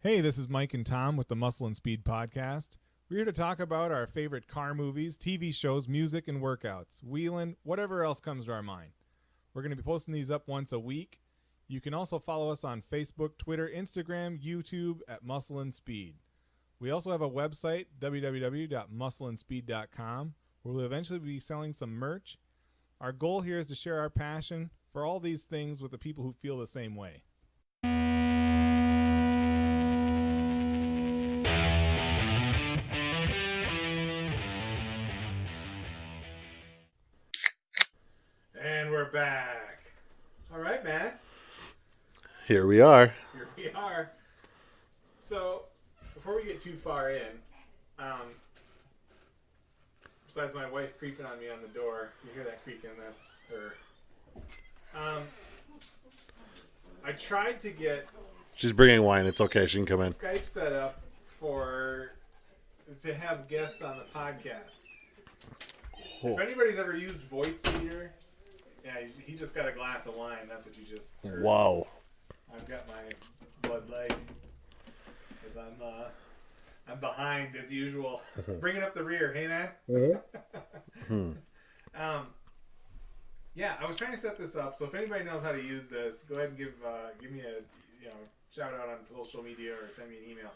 Hey, this is Mike and Tom with the Muscle and Speed Podcast. We're here to talk about our favorite car movies, TV shows, music, and workouts, wheeling, whatever else comes to our mind. We're going to be posting these up once a week. You can also follow us on Facebook, Twitter, Instagram, YouTube at Muscle and Speed. We also have a website, www.muscleandspeed.com, where we'll eventually be selling some merch. Our goal here is to share our passion for all these things with the people who feel the same way. And we're back. All right, man. Here we are. Here we are. So, before we get too far in, besides my wife creeping on me on the door, you hear that creaking, that's her. I tried to get She's bringing wine. It's okay. She can come in. Skype set up to have guests on the podcast. If anybody's ever used Voice Meter, yeah, he just got a glass of wine. That's what you just heard. Wow. I've got my Bud Light because I'm behind as usual. Bringing up the rear, hey man. Yeah, I was trying to set this up. So if anybody knows how to use this, go ahead and give me a shout out on social media or send me an email.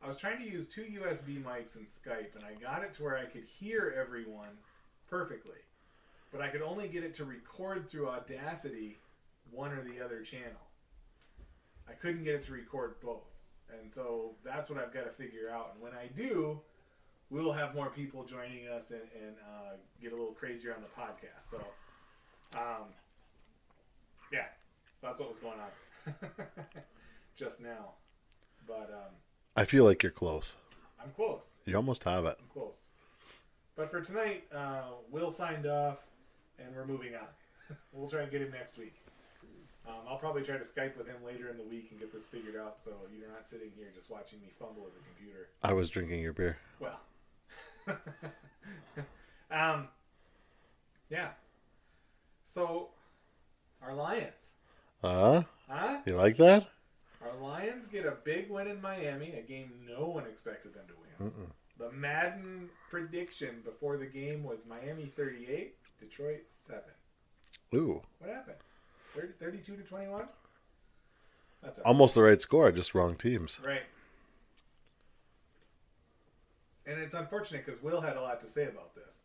I was trying to use two USB mics in Skype, and I got it to where I could hear everyone perfectly, but I could only get it to record through Audacity one or the other channel. I couldn't get it to record both, and so that's what I've got to figure out. And when I do, we'll have more people joining us and get a little crazier on the podcast. So, yeah, that's what was going on just now. But I feel like you're close. I'm close. You almost have it. I'm close. But for tonight, Will signed off, and we're moving on. We'll try and get him next week. I'll probably try to Skype with him later in the week and get this figured out so you're not sitting here just watching me fumble at the computer. I was drinking your beer. Well. Yeah. So, our Lions. Huh? Huh? You like that? Our Lions get a big win in Miami, a game no one expected them to win. The Madden prediction before the game was Miami 38, Detroit 7. Ooh. What happened? 32-21? That's almost the right score, just wrong teams. Right. And it's unfortunate because Will had a lot to say about this.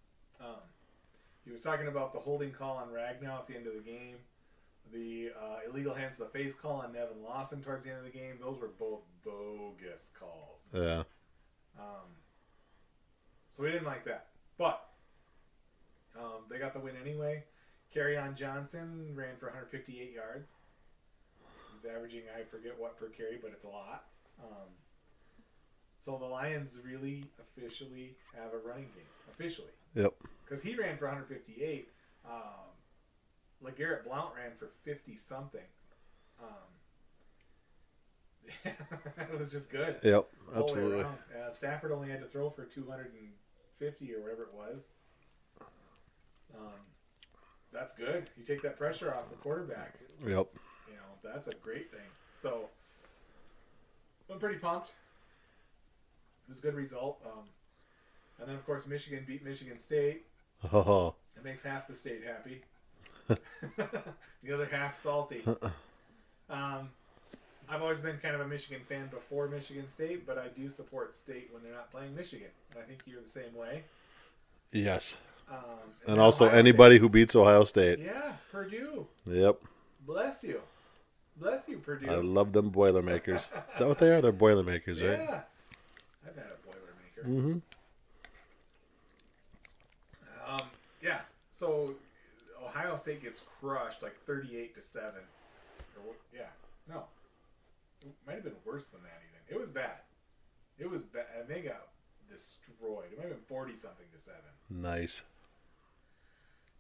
He was talking about the holding call on Ragnow at the end of the game, the illegal hands to the face call on Nevin Lawson towards the end of the game. Those were both bogus calls. Yeah. So we didn't like that. But they got the win anyway. Kerryon Johnson ran for 158 yards. He's averaging, I forget what per carry, but it's a lot. So the Lions really officially have a running game. Officially. Yep. Because he ran for 158. LeGarrette Blount ran for 50-something. It was just good. Yep, absolutely. Stafford only had to throw for 250 or whatever it was. That's good. You take that pressure off the quarterback. Yep. That's a great thing. So, I'm pretty pumped. It was a good result. And then, of course, Michigan beat Michigan State. Oh. It makes half the state happy. The other half salty. I've always been kind of a Michigan fan before Michigan State, but I do support State when they're not playing Michigan. And I think you're the same way. Yes. And also Ohio anybody State. who beats Ohio State. Yeah, Purdue. Yep. Bless you. Bless you, Purdue. I love them Boilermakers. Is that what they are? They're Boilermakers, right? Yeah. I've had a Boilermaker. Mm-hmm. Yeah. So Ohio State gets crushed like 38-7. Yeah. No. It might have been worse than that even. It was bad. It was bad. And they got destroyed. It might have been 40-something-7. Nice.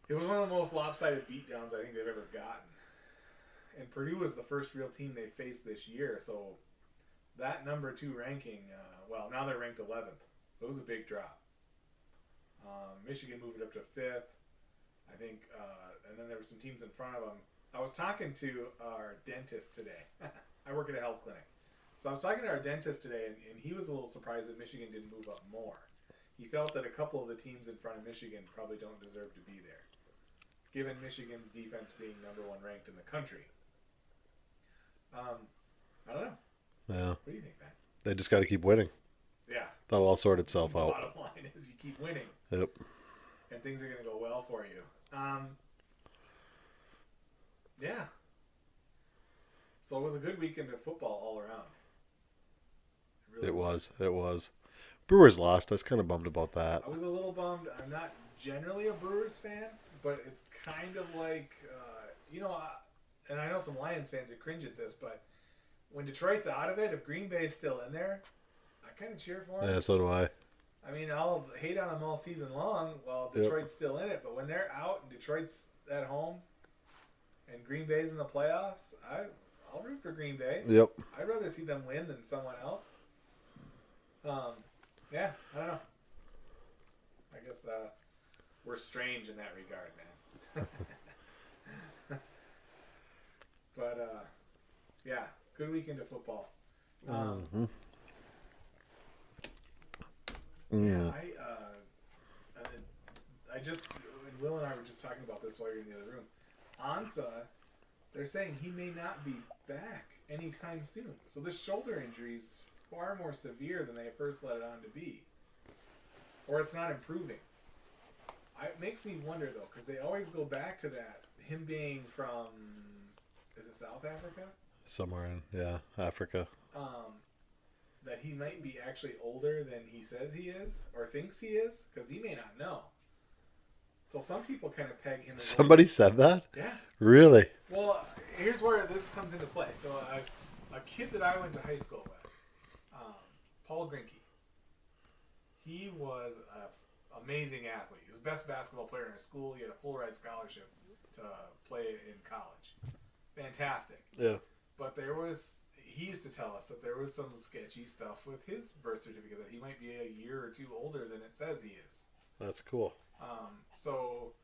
It was one of the most lopsided beatdowns I think they've ever gotten. And Purdue was the first real team they faced this year, so that number 2 ranking, now they're ranked 11th. So it was a big drop. Michigan moved it up to 5th, I think, and then there were some teams in front of them. I was talking to our dentist today. I work at a health clinic. So I was talking to our dentist today, and he was a little surprised that Michigan didn't move up more. He felt that a couple of the teams in front of Michigan probably don't deserve to be there, given Michigan's defense being number 1 ranked in the country. I don't know. Yeah. What do you think, Matt? They just got to keep winning. Yeah. That'll all sort itself out. Bottom line is you keep winning. Yep. And things are going to go well for you. Yeah. So it was a good weekend of football all around. It was. Brewers lost. I was kind of bummed about that. I was a little bummed. I'm not generally a Brewers fan, but it's kind of like, and I know some Lions fans that cringe at this, but when Detroit's out of it, if Green Bay's still in there, I kind of cheer for them. Yeah, so do I. I mean, I'll hate on them all season long while Detroit's still in it, but when they're out and Detroit's at home and Green Bay's in the playoffs, I'll root for Green Bay. Yep. I'd rather see them win than someone else. Yeah, I don't know. I guess we're strange in that regard, man. But yeah, good weekend of football. Yeah, I just, and Will and I were just talking about this while you're in the other room. Ansa, they're saying he may not be back anytime soon. So this shoulder injury is far more severe than they first let it on to be. Or it's not improving. It makes me wonder, though, because they always go back to that, him being from, is it South Africa? Somewhere in, Africa. That he might be actually older than he says he is, or thinks he is, because he may not know. So some people kind of peg him as Somebody said that? Yeah. Really? Well, here's where this comes into play. So a kid that I went to high school with, Paul Grinke, he was an amazing athlete. He was the best basketball player in his school. He had a full ride scholarship to play in college. Fantastic. Yeah. But he used to tell us that there was some sketchy stuff with his birth certificate, that he might be a year or two older than it says he is. That's cool. So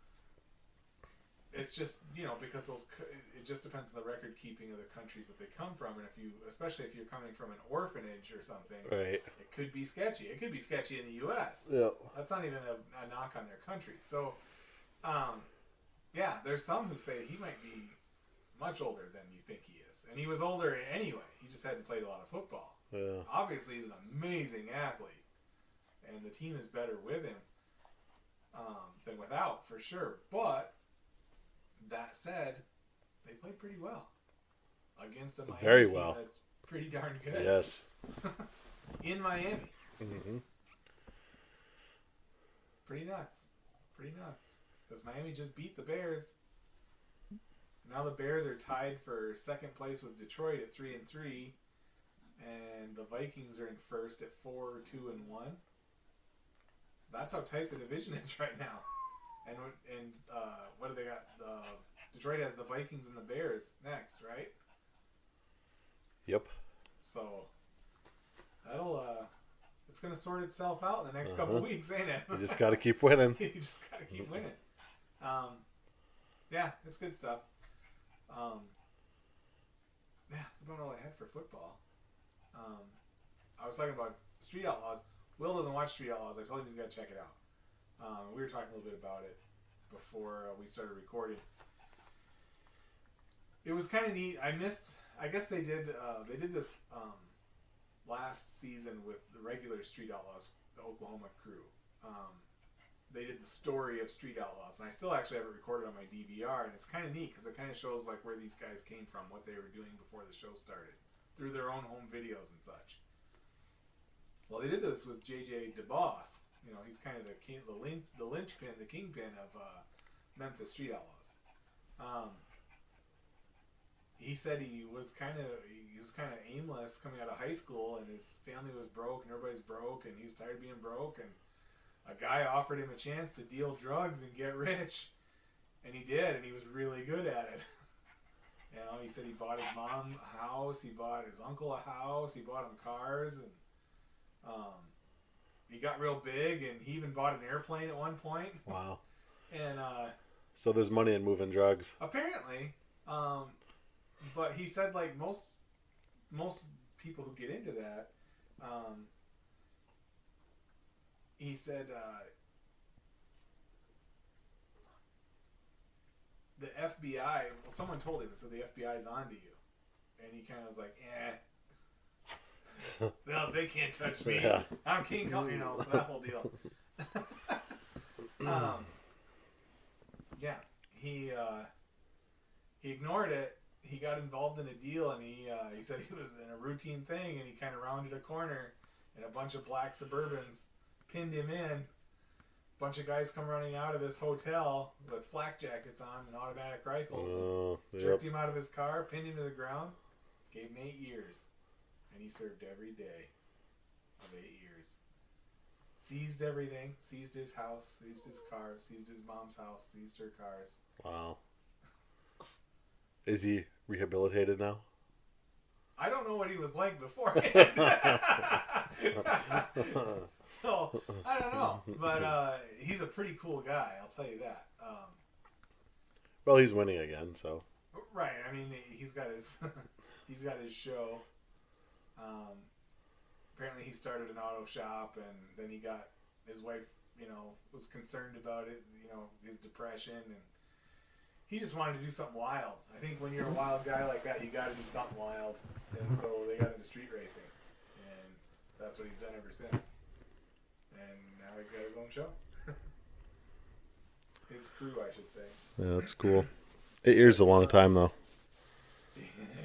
it's just, because it just depends on the record keeping of the countries that they come from, and especially if you're coming from an orphanage or something, right, it could be sketchy. It could be sketchy in the U.S. Yeah, that's not even a knock on their country. So, there's some who say he might be much older than you think he is, and he was older anyway. He just hadn't played a lot of football. Yeah, obviously he's an amazing athlete, and the team is better with him than without, for sure. But that said, they played pretty well against a Miami team that's pretty darn good. Yes. In Miami. Mm-hmm. Pretty nuts. Because Miami just beat the Bears. Now the Bears are tied for second place with Detroit at 3-3, and the Vikings are in first at 4-2-1. That's how tight the division is right now. And what do they got? Detroit has the Vikings and the Bears next, right? Yep. So it's gonna sort itself out in the next couple of weeks, ain't it? You just got to keep winning. You just got to keep winning. Yeah, it's good stuff. That's about all I had for football. I was talking about Street Outlaws. Will doesn't watch Street Outlaws. I told him he's got to check it out. We were talking a little bit about it before we started recording. It was kind of neat. I guess they did this last season with the regular Street Outlaws, the Oklahoma crew. They did the story of Street Outlaws, and I still actually have it recorded on my DVR, and it's kind of neat because it kind of shows like where these guys came from, what they were doing before the show started, through their own home videos and such. Well, they did this with JJ DeBoss. He's kind of the linchpin, the kingpin of Memphis Street Outlaws. He said he was kind of aimless coming out of high school, and his family was broke, and everybody's broke, and he was tired of being broke, and a guy offered him a chance to deal drugs and get rich, and he did, and he was really good at it. He said he bought his mom a house, he bought his uncle a house, he bought him cars, and he got real big, and he even bought an airplane at one point. Wow. And so there's money in moving drugs. Apparently, but he said like most people who get into that, he said the FBI. Well, someone told him, so the FBI's onto you, and he kind of was like, no, they can't touch me. Yeah. I'm King Kong, that whole deal. Yeah, he ignored it. He got involved in a deal, and he said he was in a routine thing, and he kind of rounded a corner, and a bunch of black Suburbans pinned him in. A bunch of guys come running out of this hotel with flak jackets on and automatic rifles. Jerked him out of his car, pinned him to the ground, gave him 8 years. And he served every day of 8 years. Seized everything. Seized his house. Seized his car. Seized his mom's house. Seized her cars. Wow. Is he rehabilitated now? I don't know what he was like before. So, I don't know. But he's a pretty cool guy, I'll tell you that. Well, he's winning again, so. Right. I mean, he's got his show. Apparently he started an auto shop, and then he got his wife, was concerned about it, his depression, and he just wanted to do something wild. I think when you're a wild guy like that, you got to do something wild, and so they got into street racing, and that's what he's done ever since. And now he's got his own show. His crew, I should say. Yeah, that's cool. 8 years is a long time, though.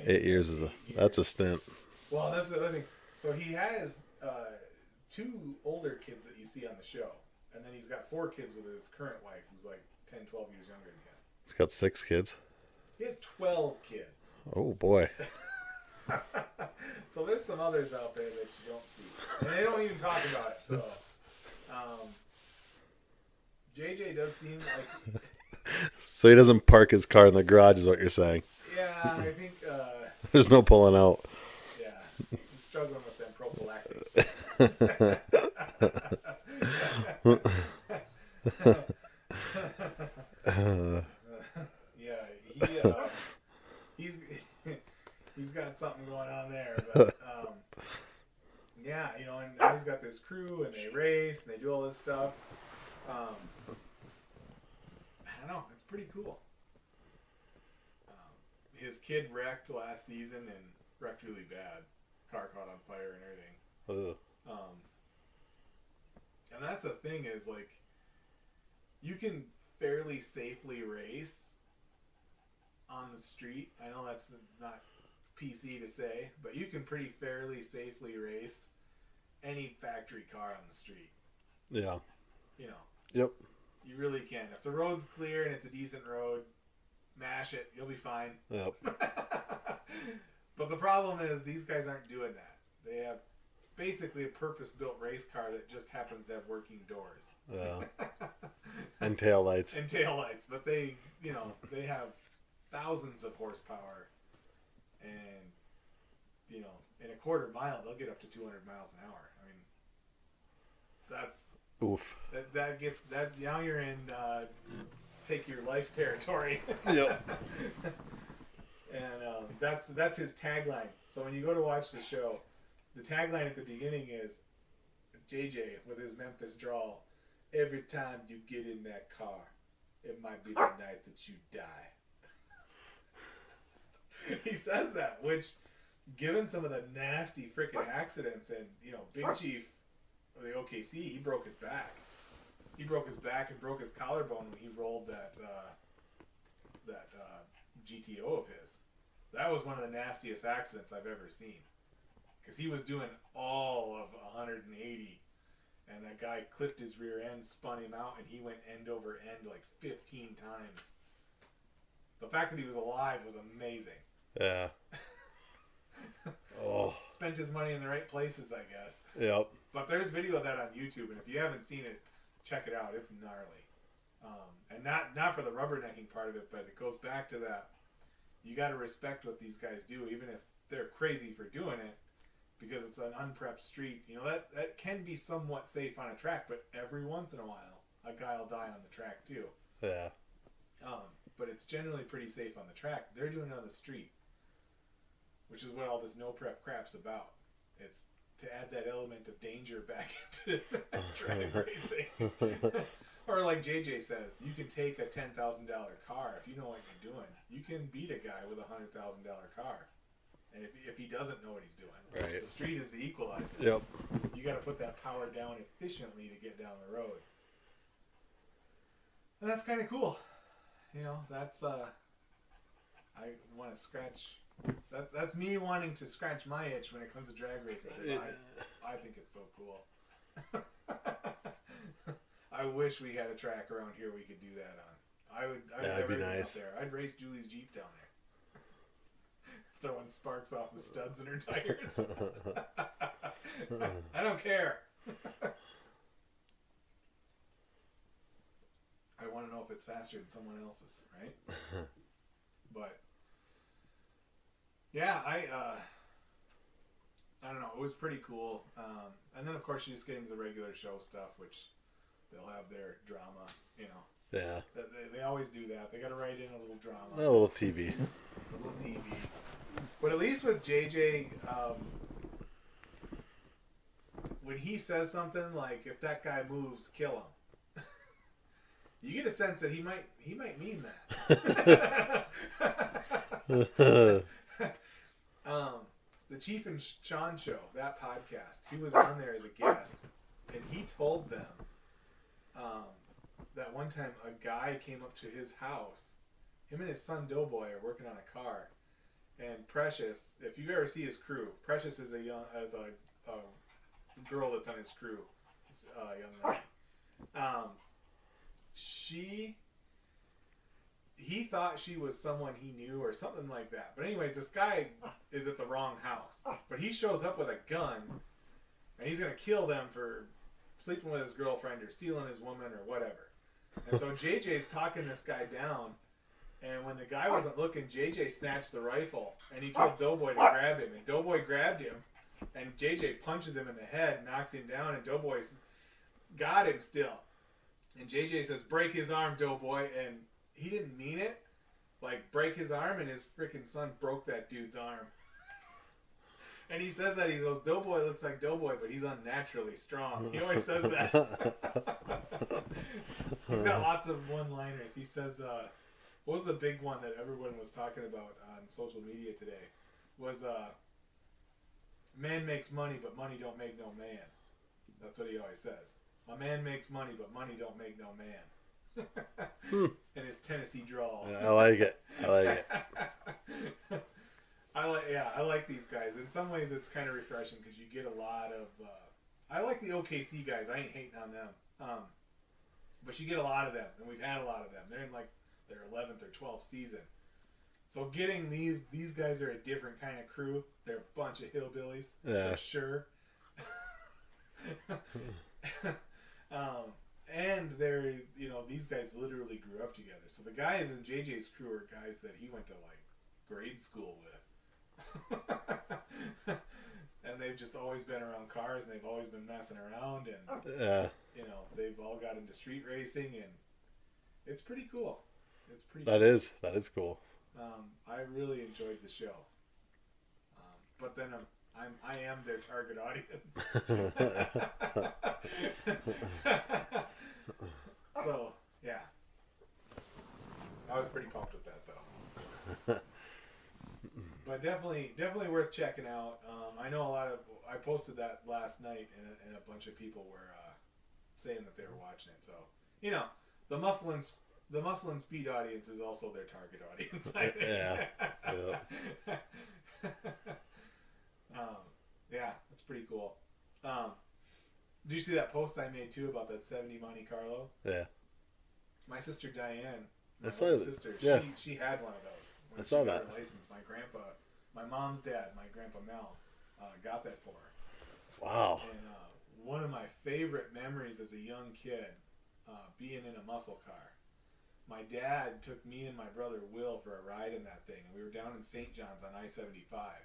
8 years that's a stint. Well, that's the other thing. So he has 2 older kids that you see on the show. And then he's got 4 kids with his current wife, who's like 10, 12 years younger than him. He's got 6 kids. He has 12 kids. Oh, boy. So there's some others out there that you don't see. And they don't even talk about it. So JJ does seem like... So he doesn't park his car in the garage is what you're saying. Yeah, I think... There's no pulling out. Yeah, he's struggling with them prophylactics. Yeah, he's got something going on there. But yeah, and now he's got this crew, and they race, and they do all this stuff. I don't know, it's pretty cool. His kid wrecked last season and wrecked really bad. Car caught on fire and everything. And that's the thing is, like, you can fairly safely race on the street. I know that's not PC to say, but you can pretty fairly safely race any factory car on the street. Yeah. Yep. You really can. If the road's clear and it's a decent road, mash it. You'll be fine. Yep. But the problem is these guys aren't doing that. They have basically a purpose-built race car that just happens to have working doors. Yeah. And taillights. But they have thousands of horsepower, and in a quarter mile they'll get up to 200 miles an hour. I mean, that's oof. That gets that now you're in take your life territory. Yep. And that's his tagline. So when you go to watch the show, the tagline at the beginning is JJ with his Memphis drawl. Every time you get in that car, it might be the night that you die. He says that, which, given some of the nasty freaking accidents, and Big Chief of the OKC, he broke his back. He broke his back and broke his collarbone when he rolled that GTO of his. That was one of the nastiest accidents I've ever seen. Because he was doing all of 180, and that guy clipped his rear end, spun him out, and he went end over end like 15 times. The fact that he was alive was amazing. Yeah. Oh. Spent his money in the right places, I guess. Yep. But there's video of that on YouTube, and if you haven't seen it, check it out. It's gnarly. And not for the rubbernecking part of it, but it goes back to that. You got to respect what these guys do, even if they're crazy for doing it, because it's an unprepped street. That can be somewhat safe on a track, but every once in a while, a guy will die on the track too. Yeah. But it's generally pretty safe on the track. They're doing it on the street. which is what all this no prep crap's about. It's to add that element of danger back into drag racing. Or like JJ says, you can take a $10,000 car if you know what you're doing. You can beat a guy with a $100,000 car, and if he doesn't know what he's doing, Right. The street is the equalizer. Yep. You got to put that power down efficiently to get down the road, and that's kind of cool. You know, that's I want to scratch. That's me wanting to scratch my itch when it comes to drag racing. I think it's so cool. I wish we had a track around here we could do that on. That'd be nice. There. I'd race Julie's Jeep down there. Throwing sparks off the studs in her tires. I don't care. I want to know if it's faster than someone else's, right? But yeah, I don't know. It was pretty cool. And then of course you just get into the regular show stuff, which they'll have their drama, you know. Yeah. They always do that. They got to write in a little drama. A little TV. A little TV. But at least with JJ, when he says something like, "If that guy moves, kill him," you get a sense that he might mean that. The Chief and Sean show, that podcast, he was on there as a guest, and he told them that one time a guy came up to his house. Him and his son Doughboy are working on a car, and Precious, if you ever see his crew, Precious is a girl that's on his crew, young lady. He thought she was someone he knew or something like that. But anyways, this guy is at the wrong house. But he shows up with a gun, and he's going to kill them for sleeping with his girlfriend or stealing his woman or whatever. And so JJ's talking this guy down, and when the guy wasn't looking, JJ snatched the rifle, and he told Doughboy to grab him. And Doughboy grabbed him, and JJ punches him in the head, knocks him down, and Doughboy's got him still. And JJ says, "Break his arm, Doughboy," and he didn't mean it. Like, break his arm, and his freaking son broke that dude's arm. And he says that, he goes, "Doughboy looks like Doughboy, but he's unnaturally strong." He always says that. He's got lots of one-liners. He says, what was the big one that everyone was talking about on social media today? Was, "Man makes money, but money don't make no man." That's what he always says. "A man makes money, but money don't make no man." In his Tennessee drawl. Yeah, I like it. I like these guys. In some ways, it's kind of refreshing because you get a lot of. I like the OKC guys. I ain't hating on them, but you get a lot of them, and we've had a lot of them. They're in like their 11th or 12th season. So getting these guys are a different kind of crew. They're a bunch of hillbillies, for sure. And they're, these guys literally grew up together. So the guys in JJ's crew are guys that he went to like grade school with. And they've just always been around cars, and they've always been messing around, and they've all got into street racing, and it's pretty cool. That is cool. I really enjoyed the show. But then I am their target audience. So, yeah. I was pretty pumped with that, though. But definitely worth checking out. I know I posted that last night, and a bunch of people were saying that they were watching it. So, the muscle and speed audience is also their target audience, I think. Yeah. Yeah, that's pretty cool. Did you see that post I made too about that 70 Monte Carlo? Yeah. My sister Diane, sister, she had one of those. I saw that. Her license. My grandpa, my mom's dad, my grandpa Mel, got that for her. Wow. And one of my favorite memories as a young kid, being in a muscle car. My dad took me and my brother Will for a ride in that thing, and we were down in St. John's on I-75.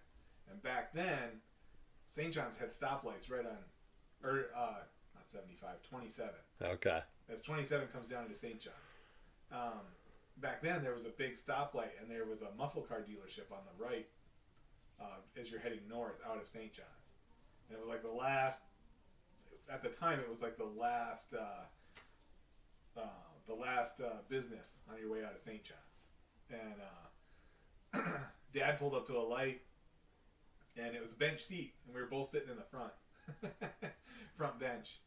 And back then, St. John's had stoplights right on, not 75, 27. Okay. As 27 comes down into St. John's. Back then, there was a big stoplight, and there was a muscle car dealership on the right. as you're heading north out of St. John's. And it was like the last. At the time, it was like the last business on your way out of St. John's. And Dad pulled up to a light, and it was a bench seat, and we were both sitting in the front bench.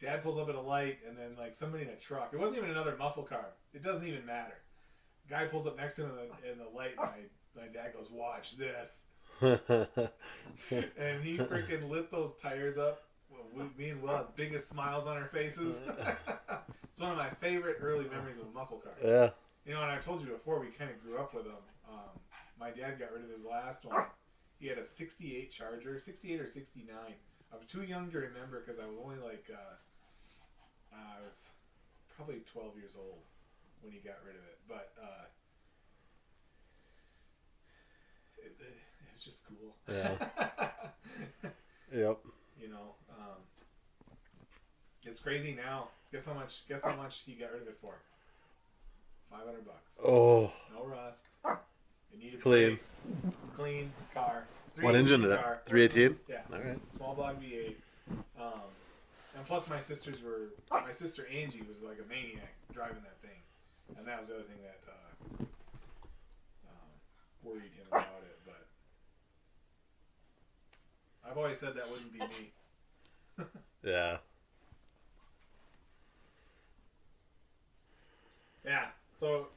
Dad pulls up at a light, and then like somebody in a truck. It wasn't even another muscle car. It doesn't even matter. Guy pulls up next to him in the light, and my dad goes, "Watch this." And he freaking lit those tires up. Me and Will had the biggest smiles on our faces. It's one of my favorite early memories of a muscle car. Yeah. You know, and I told you before, we kind of grew up with them. My dad got rid of his last one. He had a 68 Charger, 68 or 69. I was too young to remember because I was only like, I was probably 12 years old when he got rid of it. But it was just cool. Yeah. Yep. You know, it's crazy now. Guess how much he got rid of it for? $500. Oh. No rust. It needed Clean. brakes. Clean car. What engine did it? 318? Yeah. All right. Small block V8. And plus my sister Angie was like a maniac driving that thing. And that was the other thing that worried him about it. But I've always said that wouldn't be me. Yeah. Yeah. So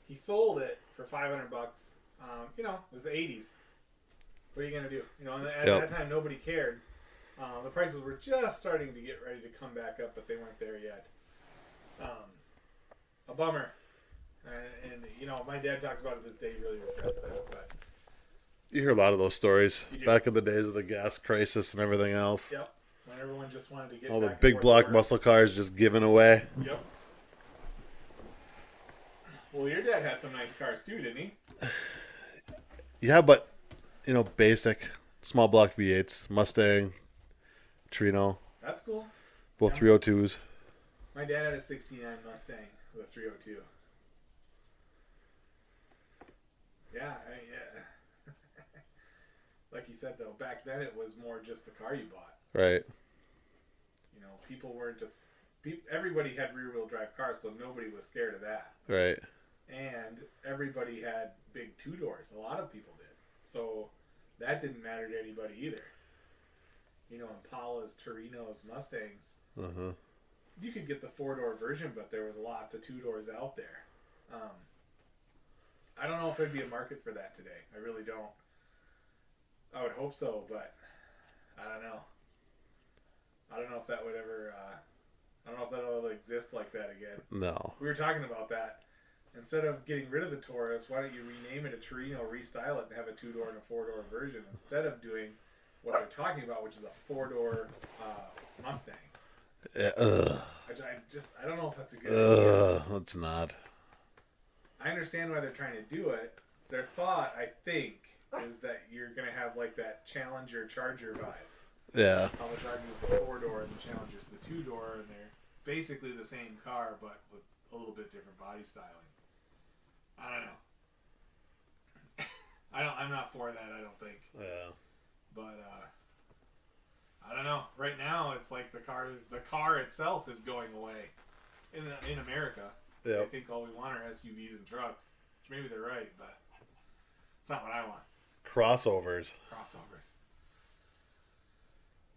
he sold it for $500. You know, it was the 80s. What are you gonna do? You know, and at that time nobody cared. The prices were just starting to get ready to come back up, but they weren't there yet. A bummer. And you know, my dad talks about it this day. He really regrets that. But You hear a lot of those stories back in the days of the gas crisis and everything else. Yep. When everyone just wanted to get all back the and big forth block to work. muscle cars just given away. Yep. Well, your dad had some nice cars too, didn't he? Yeah, but you know, basic small block V8s, Mustang, Trino, That's cool. both Yeah. 302s. My dad had a '69 Mustang with a 302. Yeah, yeah. Like you said though, back then it was more just the car you bought. Right. You know, people weren't just. Everybody had rear-wheel drive cars, so nobody was scared of that. Right. And everybody had big two-doors. A lot of people did. So that didn't matter to anybody either. You know, Impalas, Torinos, Mustangs. Uh-huh. You could get the four-door version, but there was lots of two-doors out there. I don't know if there'd be a market for that today. I really don't. I would hope so, but I don't know. I don't know if that would ever... I don't know if that'll ever exist like that again. No. We were talking about that. Instead of getting rid of the Taurus, why don't you rename it a Torino, restyle it, and have a two-door and a four-door version instead of doing what they're talking about, which is a four-door Mustang. Yeah, I don't know if that's a good idea. It's not. I understand why they're trying to do it. Their thought, I think, is that you're going to have like that Challenger Charger vibe. Yeah. How the Charger's the four-door and the Challenger's the two-door, and they're basically the same car, but with a little bit different body styling. I don't know. I'm not for that, I don't think. Yeah. But I don't know. Right now, it's like the car itself is going away in America. Yeah. I think all we want are SUVs and trucks. Which maybe they're right, but it's not what I want. Crossovers.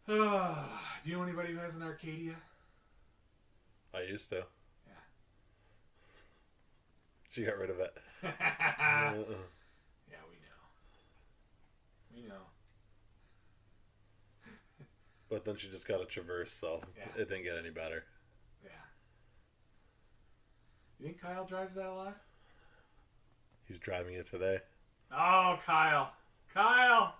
Do you know anybody who has an Arcadia? I used to. Yeah. She got rid of it. Yeah, we know. But then she just got a Traverse, so it didn't get any better. Yeah. You think Kyle drives that a lot? He's driving it today. Oh, Kyle. Kyle!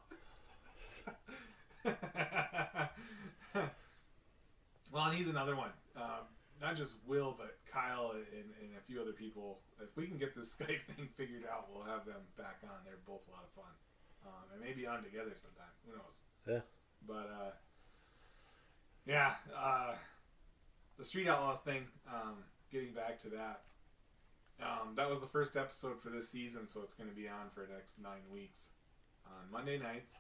Well, and he's another one. Not just Will, but Kyle and a few other people. If we can get this Skype thing figured out, we'll have them back on. They're both a lot of fun. And maybe on together sometime. Who knows? Yeah. But, the Street Outlaws thing, getting back to that, that was the first episode for this season, so it's going to be on for the next 9 weeks. on Monday nights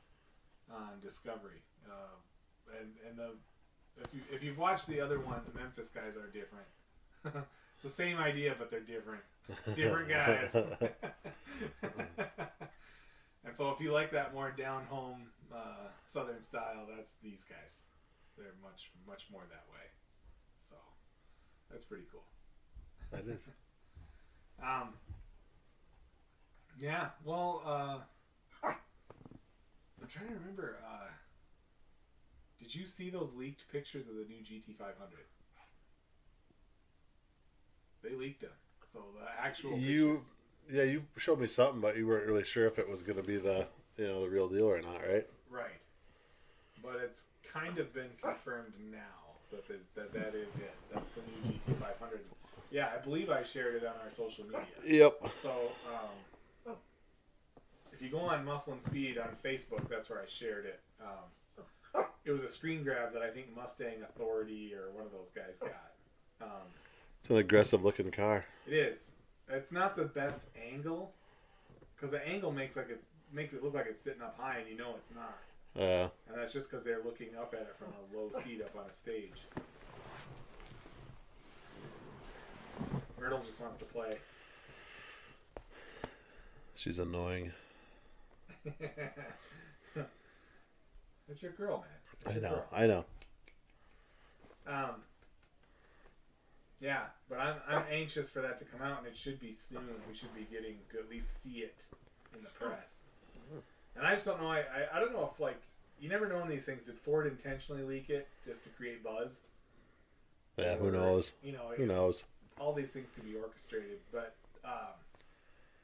on Discovery. If you've watched the other one, the Memphis guys are different. It's the same idea, but they're different. Different guys. And so if you like that more down-home Southern style, that's these guys. They're much, much more that way. So that's pretty cool. That is. Yeah, well, I'm trying to remember. Did you see those leaked pictures of the new GT500? They leaked them. So the actual pictures. Yeah, you showed me something, but you weren't really sure if it was going to be the real deal or not, right? Right. But it's kind of been confirmed now that is it. That's the new GT500. Yeah, I believe I shared it on our social media. Yep. So, if you go on Muscle and Speed on Facebook, that's where I shared it. It was a screen grab that I think Mustang Authority or one of those guys got. It's an aggressive looking car. It is. It's not the best angle, because the angle makes it look like it's sitting up high, and you know it's not. And that's just because they're looking up at it from a low seat up on a stage. Myrtle just wants to play. She's annoying. It's your girl, man. I know. Yeah, but I'm anxious for that to come out, and it should be soon. We should be getting to at least see it in the press. And I just don't know. I don't know if, like, you never know in these things. Did Ford intentionally leak it just to create buzz? Yeah, who knows? Who knows? All these things can be orchestrated, but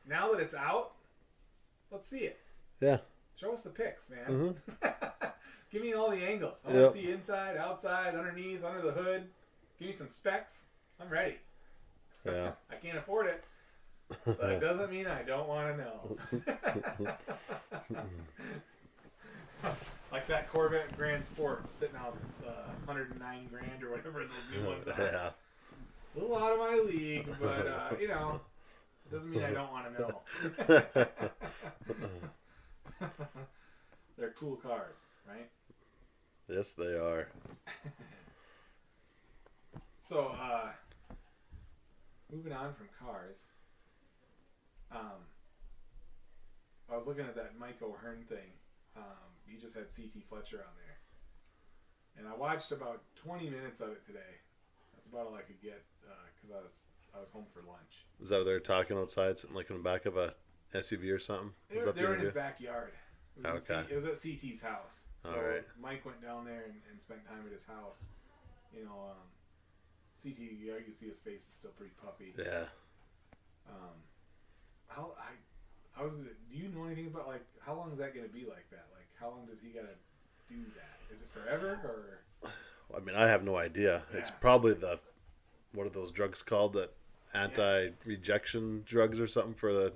now that it's out, let's see it. Yeah. Show us the pics, man. Mm-hmm. Give me all the angles. I want to see inside, outside, underneath, under the hood. Give me some specs. I'm ready. Yeah. I can't afford it, but it doesn't mean I don't want to know. Like that Corvette Grand Sport sitting out $109,000 or whatever those new ones are. Yeah. A little out of my league, but it doesn't mean I don't want to know. They're cool cars, right? Yes, they are. So, moving on from cars, I was looking at that Mike O'Hearn thing. He just had CT Fletcher on there, and I watched about 20 minutes of it today. That's about all I could get because I was home for lunch. Is that what they're talking outside, sitting like in the back of a SUV or something? They were in his backyard. It was okay. It was at CT's house. So all right. Mike went down there and spent time at his house. CT, you can see his face is still pretty puffy. Yeah. Do you know anything about, like, how long is that going to be like that? Like, how long does he got to do that? Is it forever or? I mean, I have no idea. Yeah. It's probably what are those drugs called? That anti-rejection drugs or something for the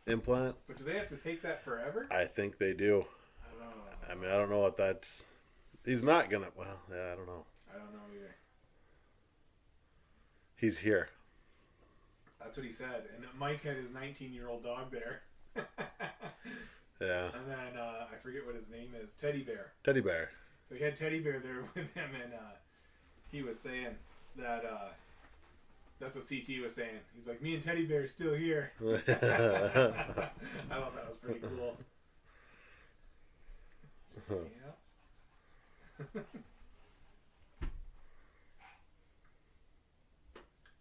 implant. But do they have to take that forever? I think they do. I don't know. I mean, I don't know what that's. He's not gonna. Well, yeah, I don't know. I don't know either. He's here. That's what he said. And Mike had his 19-year-old dog there. Yeah. And then I forget what his name is. Teddy Bear. Teddy Bear. So he had Teddy Bear there with him, and he was saying that that's what CT was saying. He's like, me and Teddy Bear are still here. I thought that was pretty cool. Yeah.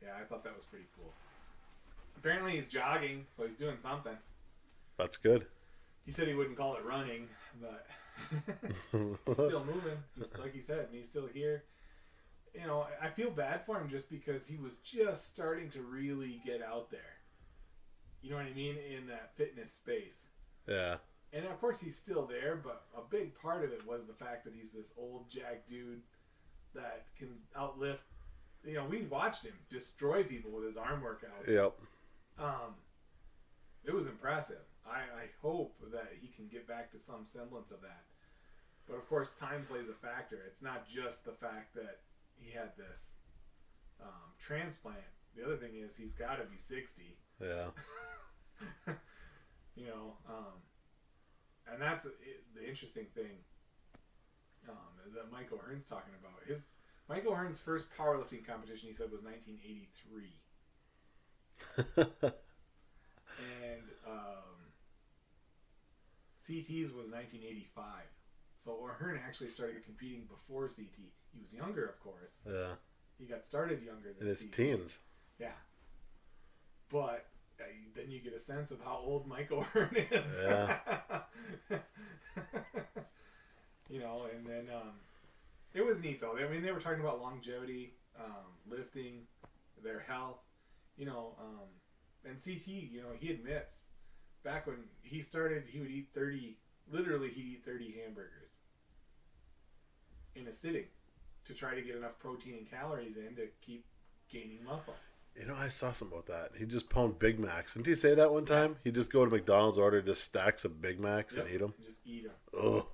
Yeah, I thought that was pretty cool. Apparently he's jogging, so he's doing something. That's good. He said he wouldn't call it running, but he's still moving. Like you said, and he's still here. I feel bad for him just because he was just starting to really get out there. You know what I mean? In that fitness space. Yeah. And of course he's still there, but a big part of it was the fact that he's this old jack dude that can outlift. We watched him destroy people with his arm workouts. Yep. It was impressive. I hope that he can get back to some semblance of that. But of course, time plays a factor. It's not just the fact that he had this transplant. The other thing is he's got to be 60. Yeah. And that's the interesting thing is that Mike O'Hearn's talking about. Mike O'Hearn's first powerlifting competition, he said, was 1983. And CT's was 1985. So O'Hearn actually started competing before CT. He was younger, of course. Yeah. He got started younger than in his CT. teens. Yeah. But then you get a sense of how old Mike O'Hearn is. Yeah. You know, and then it was neat, though. I mean, they were talking about longevity, lifting, their health, you know, and CT, you know, he admits back when he started, he would eat 30, literally he'd eat 30 hamburgers in a sitting to try to get enough protein and calories in to keep gaining muscle. You know, I saw something about that. He just pound Big Macs. Didn't he say that one time? He'd just go to McDonald's, order just stacks of Big Macs and eat them. Just eat them. Oh.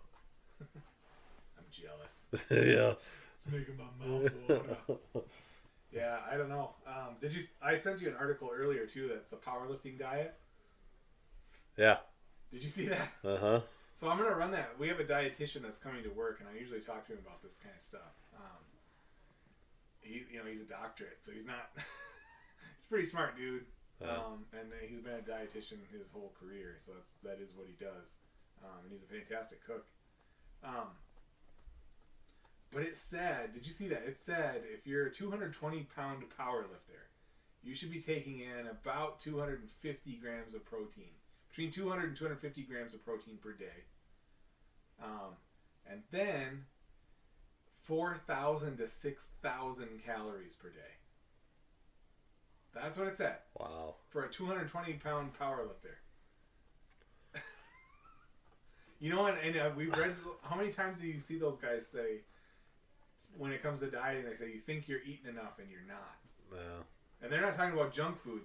I'm jealous. Yeah. It's making my mouth water. Yeah, I don't know. I sent you an article earlier too that's a powerlifting diet. Yeah. Did you see that? Uh-huh. So I'm gonna run that. We have a dietitian that's coming to work, and I usually talk to him about this kind of stuff. He's a doctorate, so he's not. He's a pretty smart dude, and he's been a dietitian his whole career, so that is what he does, and he's a fantastic cook. But it said, did you see that? It said if you're a 220-pound powerlifter, you should be taking in about 250 grams of protein. Between 200 and 250 grams of protein per day. And then 4,000 to 6,000 calories per day. That's what it said. Wow. For a 220-pound powerlifter. You know, and we've read, how many times do you see those guys say, when it comes to dieting, they say, you think you're eating enough and you're not. Yeah. And they're not talking about junk food.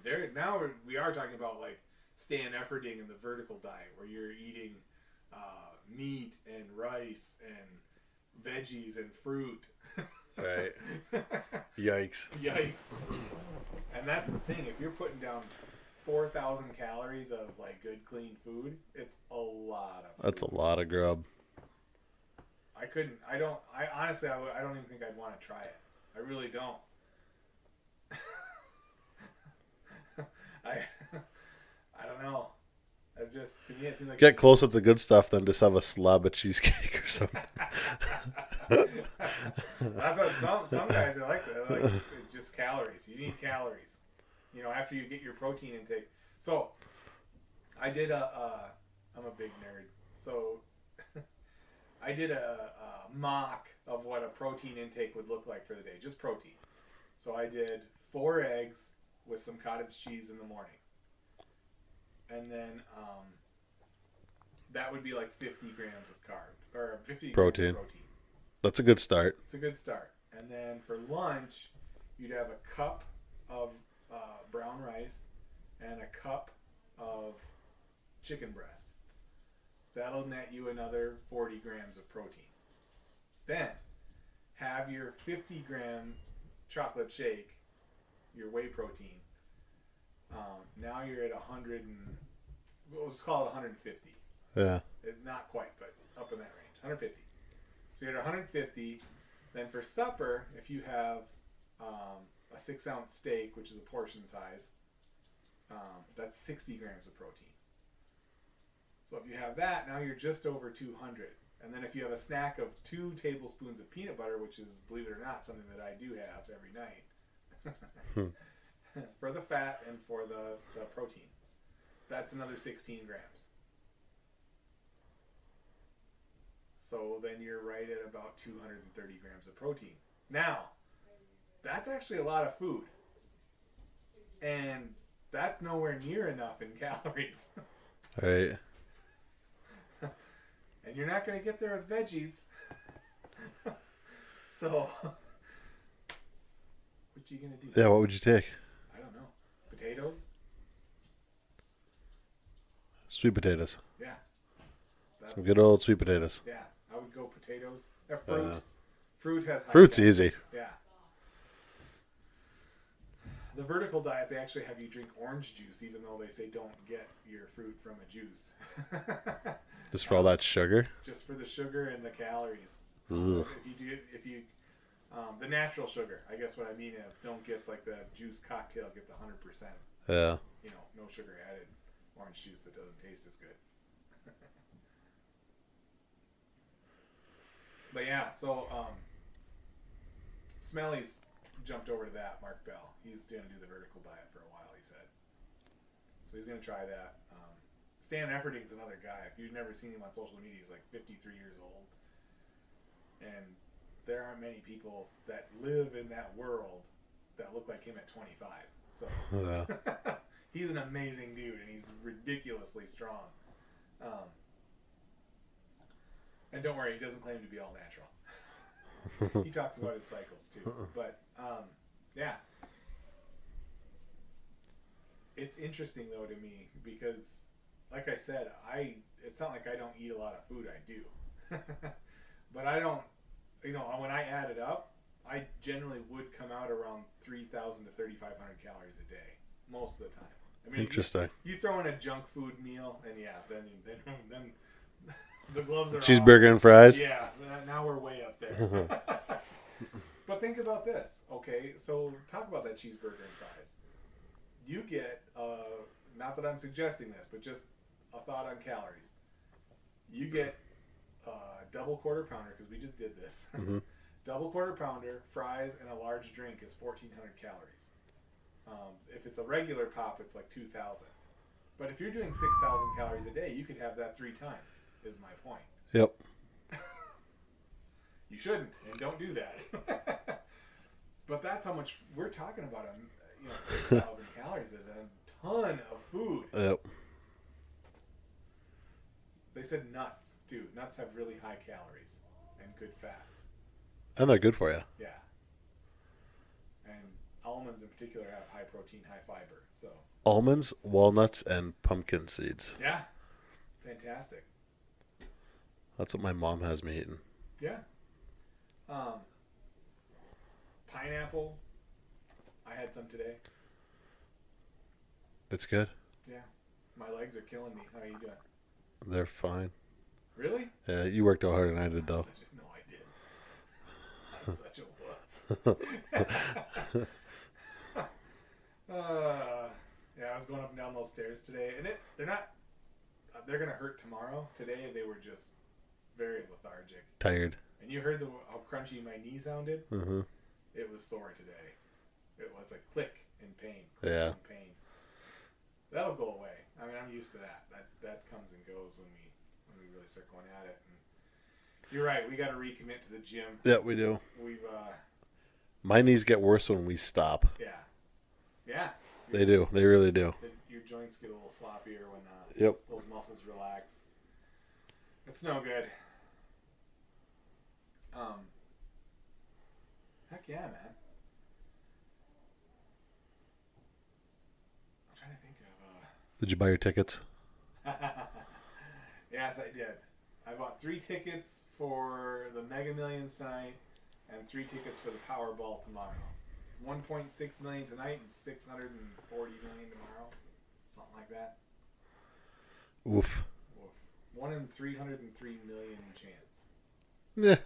We are talking about, like, Stan Efferding in the vertical diet, where you're eating meat and rice and veggies and fruit. Right. Yikes. Yikes. And that's the thing. If you're putting down 4,000 calories of like good, clean food, it's a lot of food. That's a lot of grub. I honestly, I don't even think I'd want to try it. I really don't. I don't know. It just, to me, it seems like... Get closer to the good stuff than just have a slab of cheesecake or something. That's what some guys are like. They're like, just calories. You need calories. You know, after you get your protein intake. So, I did I'm a big nerd. So, I did a mock of what a protein intake would look like for the day. Just protein. So, I did 4 eggs with some cottage cheese in the morning. And then that would be like 50 grams of carb or 50 protein. Grams of protein. That's a good start. It's a good start. And then for lunch, you'd have a cup of brown rice and a cup of chicken breast. That'll net you another 40 grams of protein. Then have your 50-gram chocolate shake, your whey protein. Now you're at 100 and we'll just call it 150. Yeah. Not quite, but up in that range, 150. So you're at 150. Then for supper, if you have a 6-ounce steak, which is a portion size, that's 60 grams of protein. So if you have that, now you're just over 200. And then if you have a snack of 2 tablespoons of peanut butter, which is, believe it or not, something that I do have every night. For the fat and for the protein. That's another 16 grams. So then you're right at about 230 grams of protein. Now, that's actually a lot of food. And that's nowhere near enough in calories. Right. And you're not going to get there with veggies. So, what you going to do? Yeah, what would you take? I don't know. Potatoes? Sweet potatoes. Yeah. Some good old sweet potatoes. Yeah, I would go potatoes. Fruit. Fruit has high fruit's calories. easy. Yeah. The vertical diet, they actually have you drink orange juice, even though they say don't get your fruit from a juice. Just for all that sugar? Just for the sugar and the calories. Ugh. The natural sugar, I guess what I mean is don't get like the juice cocktail, get the 100%. Yeah. No sugar added orange juice that doesn't taste as good. But yeah, so Smelly's jumped over to that, Mark Bell. He's going to do the vertical diet for a while, he said. So he's going to try that. Stan Efferding's another guy. If you've never seen him on social media, he's like 53 years old. And there aren't many people that live in that world that look like him at 25. So he's an amazing dude, and he's ridiculously strong. And don't worry, he doesn't claim to be all natural. He talks about his cycles too. But yeah, it's interesting though to me because, like I said, it's not like I don't eat a lot of food. I do, but I don't. When I add it up, I generally would come out around 3,000 to 3,500 calories a day most of the time. I mean, interesting. You throw in a junk food meal, and yeah, then the gloves are cheeseburger off. And fries. Yeah, now we're way up there. But think about this, okay? So talk about that cheeseburger and fries. You get, not that I'm suggesting this, but just a thought on calories. You get double quarter pounder, because we just did this. Mm-hmm. Double quarter pounder, fries, and a large drink is 1,400 calories. If it's a regular pop, it's like 2,000. But if you're doing 6,000 calories a day, you could have that 3 times, is my point. Yep. You shouldn't, and don't do that. But that's how much we're talking about. 6,000 calories is a ton of food. Yep. They said nuts, too. Nuts have really high calories and good fats. And they're good for you. Yeah. And almonds in particular have high protein, high fiber. So almonds, walnuts, and pumpkin seeds. Yeah. Fantastic. That's what my mom has me eating. Yeah. Pineapple. I had some today. It's good. Yeah. My legs are killing me. How are you doing? They're fine. Really? Yeah, you worked out harder than I did, though. No, I didn't. I'm such a wuss. Yeah, I was going up and down those stairs today, and they're not. They're gonna hurt tomorrow. Today they were just very lethargic. Tired. And you heard how crunchy my knee sounded. Mm-hmm. It was sore today. It was a click in pain. Yeah. In pain. That'll go away. I mean, I'm used to that. That comes and goes when we really start going at it. And you're right. We got to recommit to the gym. Yeah, we do. We've. My knees get worse when we stop. Yeah. Yeah. They do. They really do. Your joints get a little sloppier when yep. those muscles relax. It's no good. Heck yeah, man. I'm trying to think of. Did you buy your tickets? Yes, I did. I bought 3 tickets for the Megamillions tonight and 3 tickets for the Powerball tomorrow. 1.6 million tonight and 640 million tomorrow. Something like that. Oof. 1 in 303 million chance. Yeah.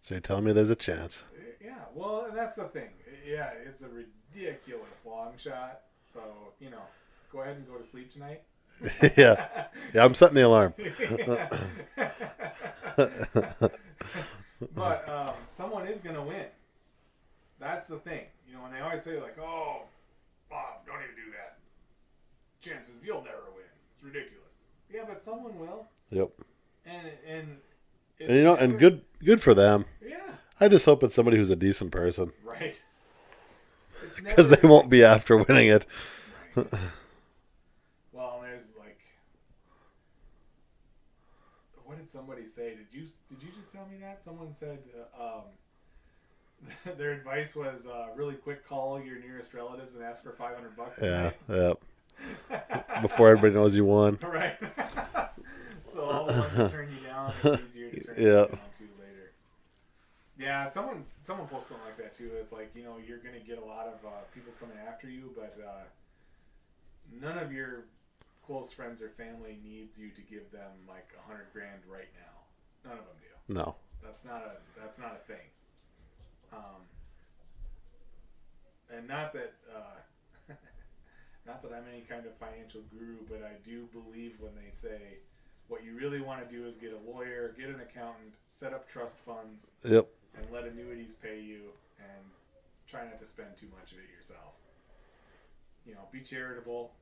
So you're telling me there's a chance? Yeah, well, that's the thing. Yeah, it's a ridiculous long shot. So, go ahead and go to sleep tonight. Yeah. Yeah, I'm setting the alarm. But someone is going to win. That's the thing. And they always say, like, oh, Bob, don't even do that. Chances you'll never win. It's ridiculous. Yeah, but someone will. Yep. And and good for them. Yeah. I just hope it's somebody who's a decent person. Right. Because they won't be after winning it. Right. Well, there's like, what did somebody say? Did you just tell me that? Someone said their advice was really quick call your nearest relatives and ask for $500 tonight. Yeah. Before everybody knows you won. Right. So all the ones that turn you down, it's easier to turn you down to later. Yeah, someone posted something like that too. It's like, you know, you're gonna get a lot of people coming after you, but none of your close friends or family needs you to give them like $100,000 right now. None of them do. No. That's not a thing. And not that not that I'm any kind of financial guru, but I do believe when they say what you really want to do is get a lawyer, get an accountant, set up trust funds, Yep. and let annuities pay you, and try not to spend too much of it yourself. You know, be charitable,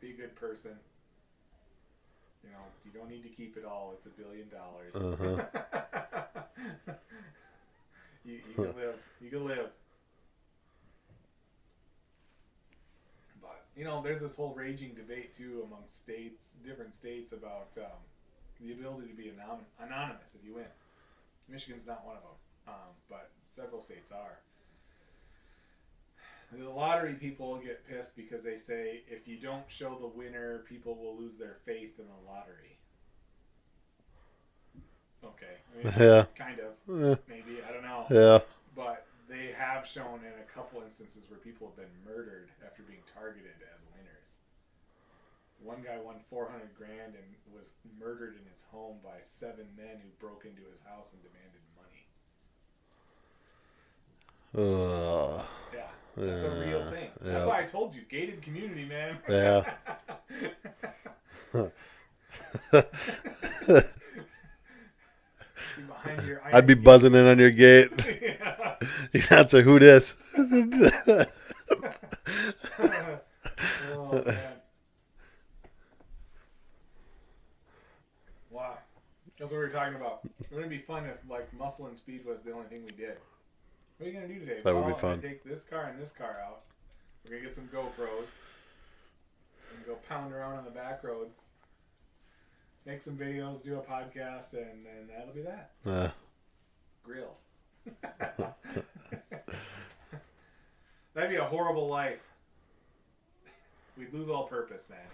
be a good person. You know, you don't need to keep it all. It's $1 billion. You can live. You can live. But, you know, there's this whole raging debate, too, among different states, about the ability to be anonymous if you win. Michigan's not one of them, but several states are. The lottery people get pissed because they say if you don't show the winner, people will lose their faith in the lottery. Okay. I mean, yeah. Kind of. Maybe. I don't know. Yeah. But they have shown in a couple instances where people have been murdered after being targeted as winners. One guy won $400,000 and was murdered in his home by 7 men who broke into his house and demanded money. Yeah. That's a real thing. That's why I told you, gated community, man. Yeah. I'd be buzzing in on your gate. Yeah. You answer, who this? Oh, man. Wow. That's what we were talking about. Wouldn't it be fun if, like, muscle and speed was the only thing we did? What are you going to do today? That would be fun. I'm going to take this car and this car out. We're going to get some GoPros. And go pound around on the back roads. Make some videos, do a podcast, and then that'll be that. Grill. That'd be a horrible life. We'd lose all purpose, man.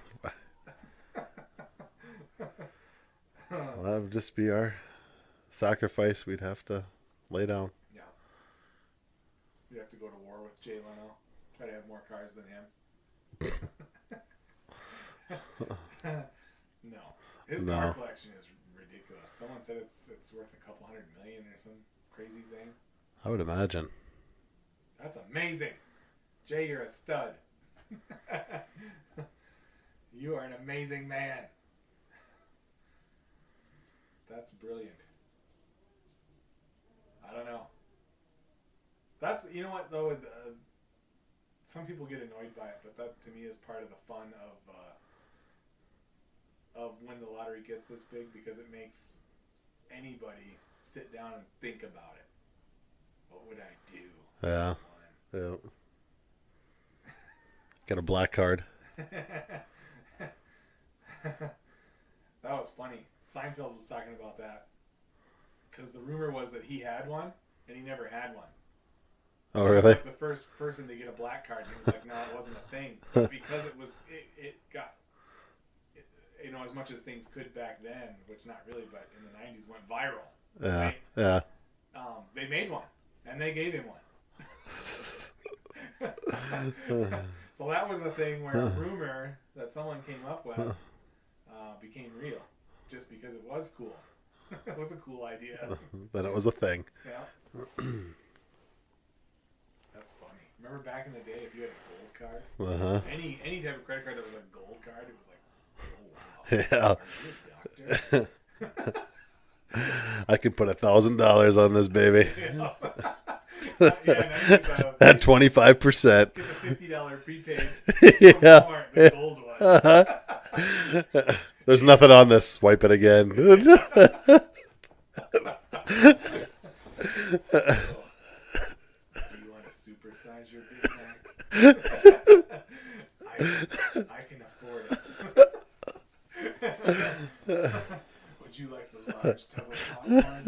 Well, that would just be our sacrifice we'd have to lay down. Yeah. We'd have to go to war with Jay Leno. Try to have more cars than him. No. His car collection is ridiculous. Someone said it's worth a couple $100 million or some crazy thing. I would imagine. That's amazing. Jay, you're a stud. You are an amazing man. That's brilliant. I don't know. That's, you know what, though, some people get annoyed by it, but that to me is part of the fun of when the lottery gets this big, because it makes anybody sit down and think about it. What would I do? Yeah. Yeah. Got a black card. That was funny. Seinfeld was talking about that because the rumor was that he had one and he never had one. Oh, really? He was like the first person to get a black card. He was like, no, it wasn't a thing. But because it got, you know, as much as things could back then, which not really, but in the 90s went viral. Yeah. Right? Yeah. They made one and they gave him one. So that was the thing where a rumor that someone came up with became real, just because it was cool. It was a cool idea. Then it was a thing. Yeah. That's funny. Remember back in the day, if you had a gold card, any type of credit card that was a gold card, it was like, oh wow. Yeah. Are you a doctor? I could put $1,000 on this baby. Yeah. At 25%. Get the $50 prepaid. Yeah. Walmart, the gold one. There's nothing on this. Swipe it again. Do you want to supersize your Big Mac? I can afford it. Would you like the large tub of popcorn?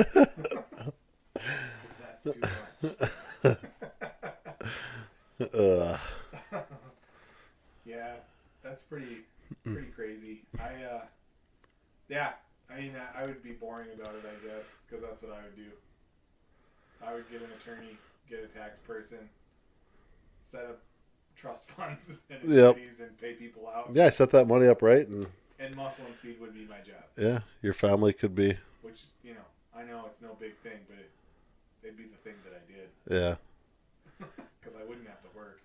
Because that's too much. Yeah, that's pretty crazy. I mean, I would be boring about it, I guess, because that's what I would do. I would get an attorney, get a tax person, set up trust funds and annuities and pay people out. Yeah, set that money up right. And muscle and speed would be my job. Yeah, your family could be. Which, I know it's no big thing, but it'd be the thing that I did. Yeah. Because I wouldn't have to work.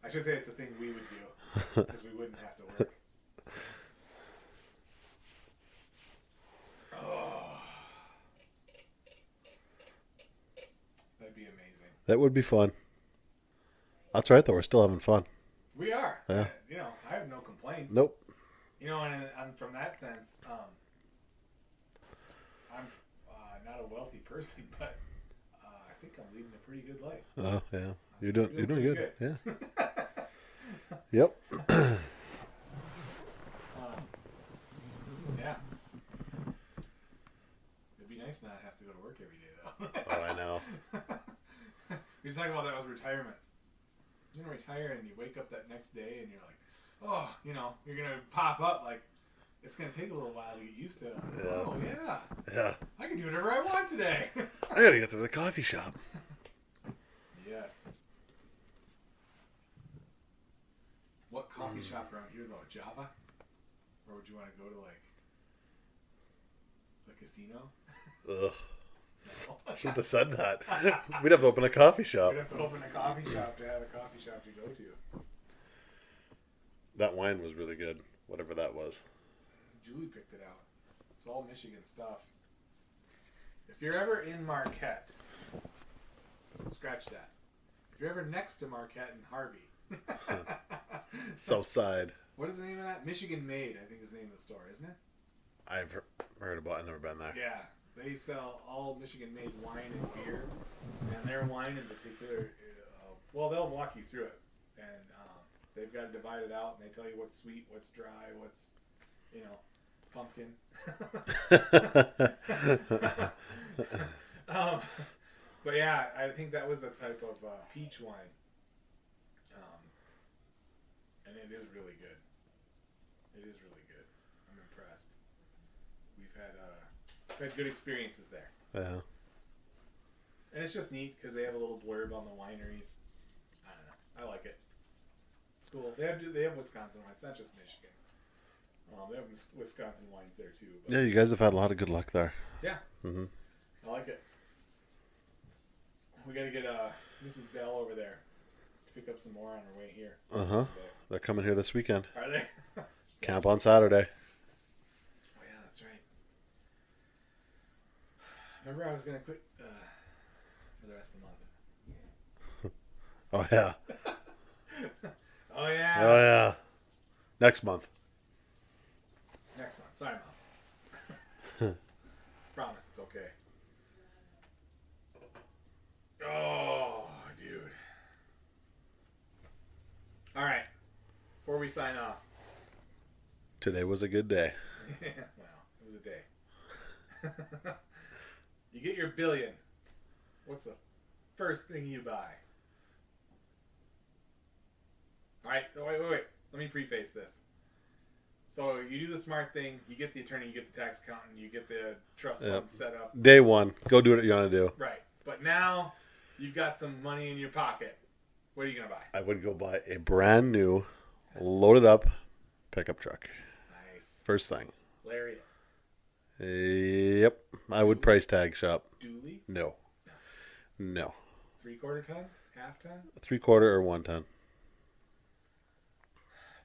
I should say it's the thing we would do. Because we wouldn't have to work. Oh. That'd be amazing. That would be fun. That's right, though. We're still having fun. We are. Yeah. I have no complaints. Nope. And from that sense, I'm not a weelthy person, but I think I'm leading a pretty good life. Oh, yeah. You're doing good. Yeah. Yep. Yeah. It'd be nice not to have to go to work every day, though. Oh, I know. We were talking about that with retirement. You're going to retire and you wake up that next day and you're like, oh, you're going to pop up like, it's going to take a little while to get used to. Yeah. Oh, yeah. Yeah. I can do whatever I want today. I gotta get to the coffee shop. Yes. What coffee shop around here, though? Java? Or would you want to go to, like, the casino? Ugh. Shouldn't have said that. We'd have to open a coffee shop. We'd have to open a coffee shop to have a coffee shop to go to. That wine was really good, whatever that was. Julie picked it out. It's all Michigan stuff. If you're ever in Marquette, scratch that. If you're ever next to Marquette and Harvey. South side. What is the name of that? Michigan Made, I think is the name of the store, isn't it? I've heard about it. I've never been there. Yeah. They sell all Michigan-made wine and beer, and their wine in particular, they'll walk you through it, and they've got it divided out, and they tell you what's sweet, what's dry, what's, pumpkin. But yeah, I think that was a type of peach wine, and it is really good. It is really good. I'm impressed. We've had good experiences there. Yeah. And it's just neat because they have a little blurb on the wineries. I don't know. I like it. It's cool. They have Wisconsin wines. It's not just Michigan. They have Wisconsin wines there too. But Yeah, you guys have had a lot of good luck there. yeah. Mm-hmm. I like it. We got to get Mrs. Bell over there to pick up some more on her way here. Uh-huh. They're coming here this weekend. Are they? Camp on Saturday. Oh, yeah, that's right. Remember I was going to quit for the rest of the month. Oh, yeah. Oh, yeah. Oh, yeah. Next month. Next month. Sorry, Mom. Promise it's okay. Oh, dude. All right. Before we sign off. Today was a good day. Well, it was a day. You get your billion. What's the first thing you buy? All right. Wait. Let me preface this. So you do the smart thing. You get the attorney. You get the tax accountant. You get the trust fund set up. Day one. Go do what you want to do. Right. But now you've got some money in your pocket. What are you going to buy? I would go buy a brand new, loaded up pickup truck. Nice. First thing. Lariat. Yep. I would price tag shop. Dually? No. 3/4 ton? Half ton? 3/4 or 1 ton.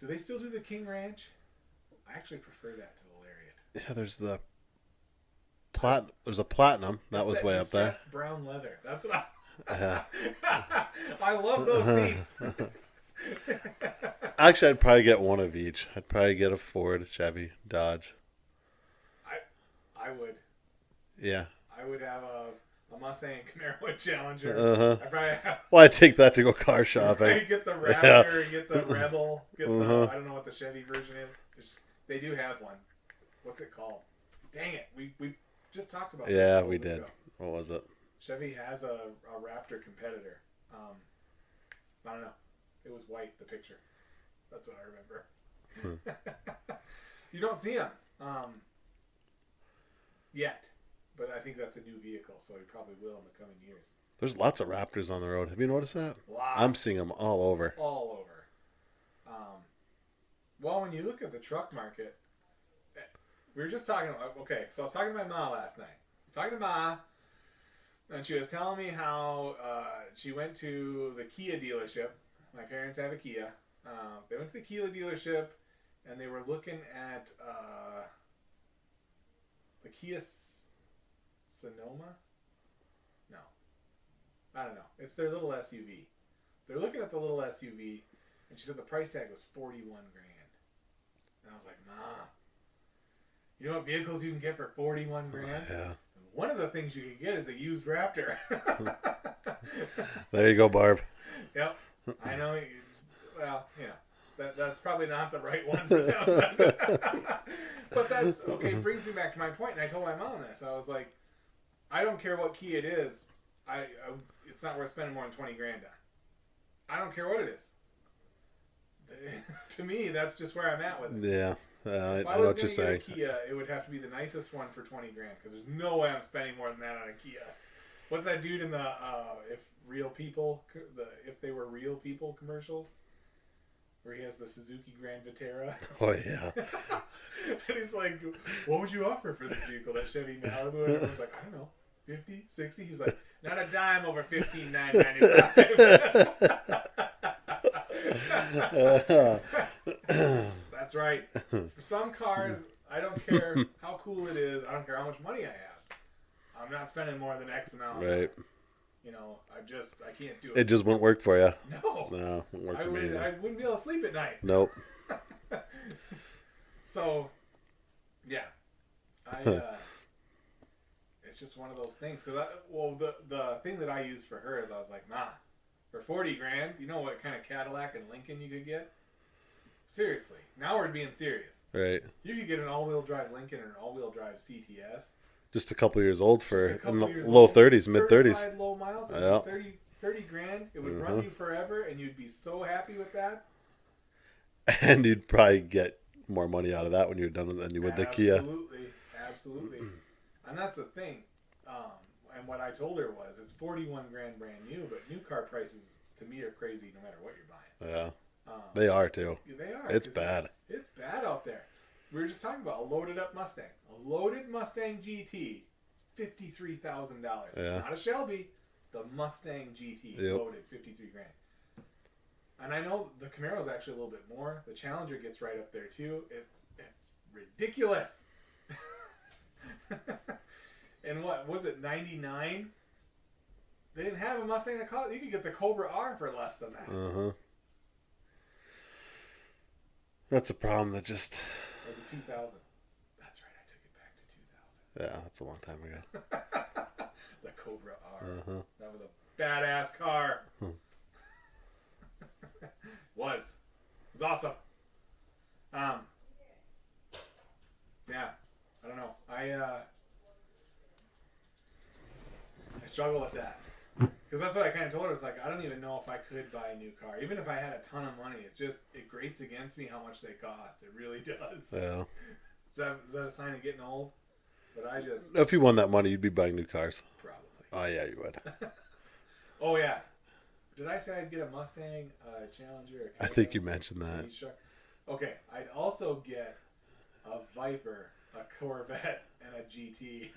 Do they still do the King Ranch? I actually prefer that to the Lariat. Yeah, there's the there's a platinum. That was way up there. Distressed brown leather. That's what Yeah. I love those seats. Actually, I'd probably get one of each. I'd probably get a Ford, Chevy, Dodge. I would. Yeah. I would have a Mustang, Camaro, and Challenger. Uh-huh. I'd probably have. Well, I'd take that to go car shopping. I'd get the Raptor, get the Rebel, get the I don't know what the Chevy version is. They do have one. What's it called? Dang it, we just talked about. Yeah, this we did. ago. What was it? Chevy has a Raptor competitor. I don't know. It was white, the picture. That's what I remember. You don't see them yet. but I think that's a new vehicle, so he probably will in the coming years. There's lots of Raptors on the road. Have you noticed that? Lots. I'm seeing them all over. All over. Well, when you look at the truck market, we were just talking about, okay, so I was talking to my ma last night. I was talking to Ma, and she was telling me how she went to the Kia dealership. My parents have a Kia. They went to the Kia dealership, and they were looking at the Kia Sonoma? No. I don't know. It's their little SUV. They're looking at the little SUV, and she said the price tag was $41,000. And I was like, Mom, you know what vehicles you can get for $41,000? Yeah. One of the things you can get is a used Raptor. There you go, Barb. Yep. I know. Well, that's probably not the right one for them. But that's, okay, brings me back to my point. And I told my mom this. I was like, I don't care what key it is. It's not worth spending more than $20,000 on. I don't care what it is. To me, that's just where I'm at with it. Yeah, I I know what you're saying. If I was going to get a Kia, it would have to be the nicest one for $20,000 because there's no way I'm spending more than that on a Kia. What's that dude in the if they were real people commercials, where he has the Suzuki Grand Vitara? Oh yeah. And he's like, "What would you offer for this vehicle?" That Chevy Malibu, and everyone's like, "I don't know, 50, 60." He's like, "Not a dime over $15,995." That's right. For some cars, I don't care how cool it is. I don't care how much money I have. I'm not spending more than X amount. Right. I can't do it. It just won't work for you. No. No, it won't work for me either. I wouldn't be able to sleep at night. Nope. So, yeah. It's just one of those things. Because the thing that I used for her is I was like, Ma, for $40,000, you know what kind of Cadillac and Lincoln you could get? Seriously. Now we're being serious. Right. You could get an all-wheel drive Lincoln or an all-wheel drive CTS. Just a couple years old for in the years low old. 30s, mid 30s. Certified low miles. Yeah. 30,000. It would run you forever, and you'd be so happy with that. And you'd probably get more money out of that when you're done than you would the Kia. Absolutely. And that's the thing. And what I told her was, it's $41,000 brand new, but new car prices to me are crazy no matter what you're buying. Yeah. They are too. They are. It's bad. It's bad out there. We were just talking about a loaded up Mustang. A loaded Mustang GT, $53,000. Yeah. Not a Shelby. The Mustang GT loaded, $53,000. And I know the Camaro's actually a little bit more. The Challenger gets right up there too. It's ridiculous. And what was it, 99? They didn't have a Mustang that cost. You could get the Cobra R for less than that. That's a problem that just. Or the 2000. That's right. I took it back to 2000. Yeah, that's a long time ago. The Cobra R. That was a badass car. It was awesome. Yeah, I don't know. I struggle with that because that's what I kind of told her. It's like, I don't even know if I could buy a new car, even if I had a ton of money. It grates against me how much they cost. It really does. Yeah. Is that a sign of getting old? But if you won that money, you'd be buying new cars. Probably. Oh yeah, you would. Oh yeah. Did I say I'd get a Mustang, a Challenger? I think you mentioned that. Okay, I'd also get a Viper, a Corvette, and a GT.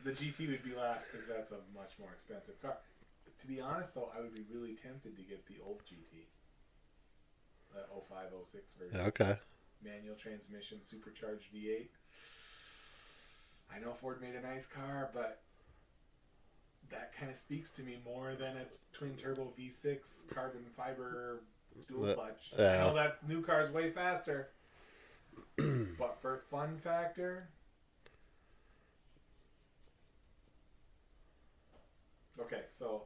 The GT would be last because that's a much more expensive car. To be honest, though, I would be really tempted to get the old GT. The 05, 06 version. Okay. Manual transmission, supercharged V8. I know Ford made a nice car, but that kind of speaks to me more than a twin-turbo V6 carbon fiber dual clutch. I know that new car's way faster. But for fun factor... Okay, so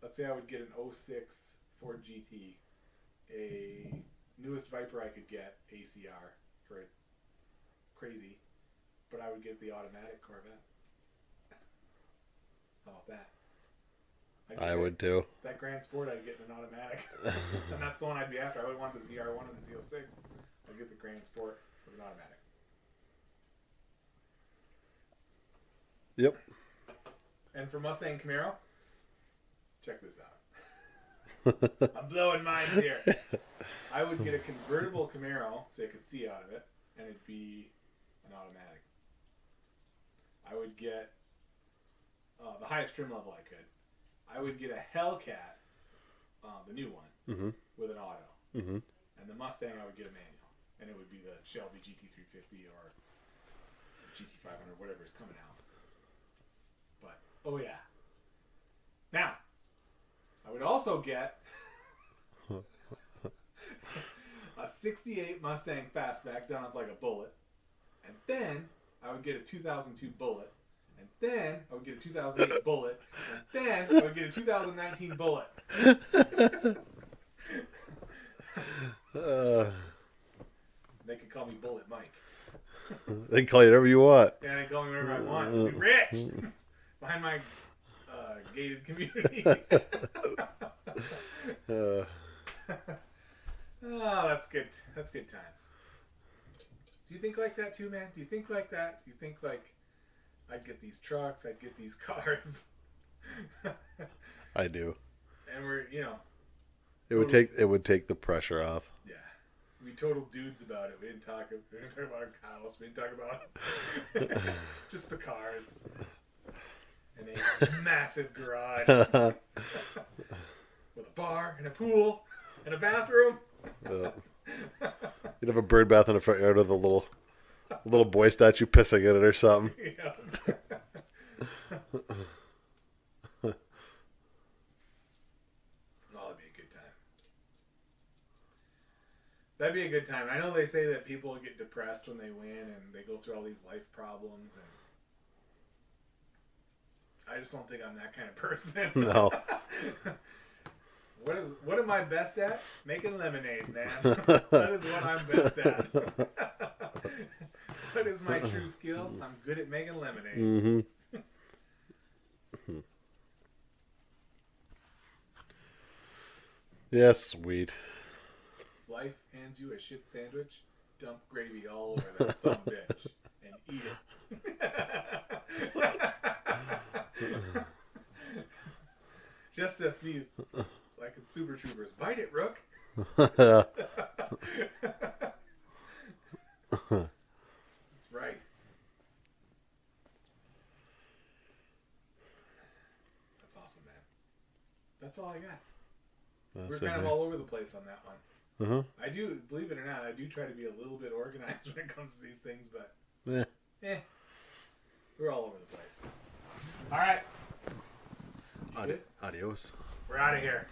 let's say I would get an 06 Ford GT, a newest Viper I could get, ACR, for crazy, but I would get the automatic Corvette. How about that? I would too. That Grand Sport I'd get in an automatic. And that's the one I'd be after. I would want the ZR1 and the Z06. I'd get the Grand Sport with an automatic. Yep. And for Mustang Camaro, check this out. I'm blowing minds here. I would get a convertible Camaro so you could see out of it, and it'd be an automatic. I would get the highest trim level I could. I would get a Hellcat, the new one, with an auto. And the Mustang, I would get a manual. And it would be the Shelby GT350 or GT500, whatever's coming out. But, oh yeah. Now, I would also get a 68 Mustang Fastback done up like a bullet. And then I would get a 2002 Bullet. And then I would get a 2008 Bullet. And then I would get a 2019 Bullet. They could call me Bullet Mike. They can call you whatever you want. Yeah, they can call me whatever I want. Be rich! Behind my gated community. Oh, that's good. That's good times. Do you think like that too, man? Do you think like that? Do you think like I'd get these trucks, I'd get these cars? I do. And we're, it would take the pressure off. Yeah. We total dudes about it. We didn't talk about our house. We didn't talk about just the cars. And a massive garage with a bar and a pool and a bathroom. You'd have a bird bath in the front yard with a little boy statue pissing in it or something. Yeah. Oh, that'd be a good time. That'd be a good time. I know they say that people get depressed when they win and they go through all these life problems, and I just don't think I'm that kind of person. No. What am I best at? Making lemonade, man. That is what I'm best at. What is my true skill? I'm good at making lemonade. Mm-hmm. Yes, sweet. Life hands you a shit sandwich, dump gravy all over that son of a bitch, and eat it. Just as these, like in Super Troopers, bite it, Rook. That's right. That's awesome, man. That's all I got. We're kind of all over the place on that one. I do, believe it or not, I do try to be a little bit organized when it comes to these things, but we're all over the place. All right. Adios. We're out of here.